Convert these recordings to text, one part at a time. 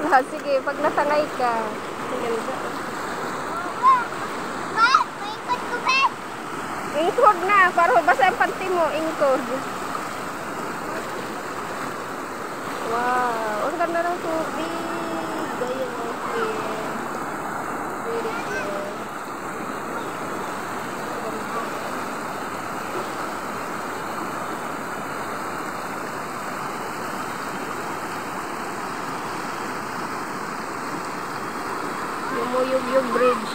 ganda. Sige, pag nasangay ka. Ang ganda. Ingkod na. Para basa ang panty mo. Ingkod. Wow. Ang ganda ng tubig. Ayan, okay. Very clear. Yumuyog Bridge.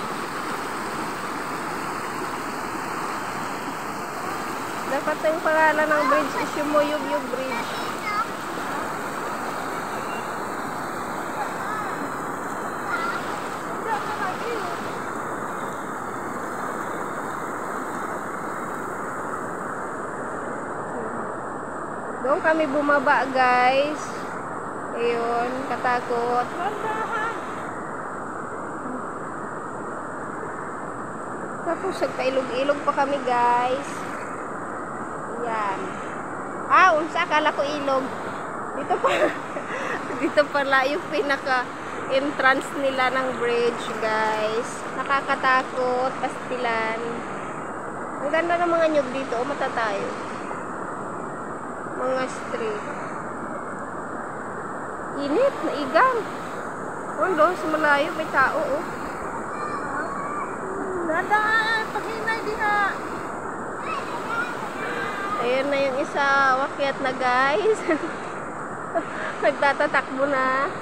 Dapat yung pangalan ng bridge is Yumuyog Bridge. Doon kami bumaba, guys. Ayun, katakot. Tapos nagpailog-ilog pa kami, guys. Yan. Unsa akala ko ilog. Dito pa. Dito pala yung pinaka entrance nila ng bridge, guys. Nakakatakot, pastilan. Ang ganda ng mga nyug dito, mata tayo. Mga street. Init, naigang. Doon sa malayo may tao, oh. Dadaan, paghinay din na. Ayun na yung isa, wakyat na, guys. Nagtatatakbo na.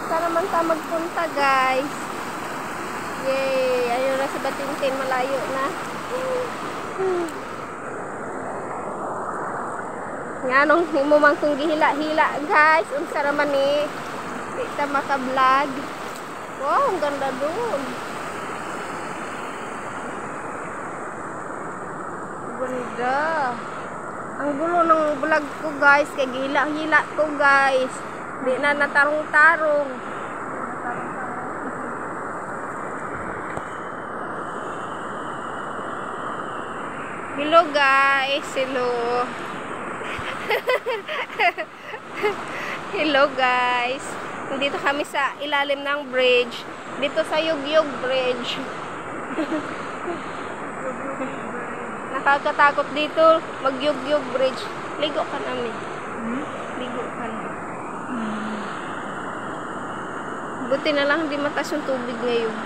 Saan naman tayo magpunta, guys? Yay! Ayun na sa Batintin, malayo na. Nga, nung mo man kong gihila-hila, guys. Unsa naman eh. Kita maka-vlog. Wow, ang ganda doon. Ganda. Ang gulo ng vlog ko, guys. Kaya gihila-hila ko, guys. Di na natarong-tarong. Hello, guys. Hello. Hello, guys. Dito kami sa ilalim ng bridge. Dito sa Yumuyog Bridge. Nakakatakot dito. Mag-Yumuyog Bridge. Ligo ka namin. Ligo ka na. Buti na lang hindi matas yung tubig ngayon.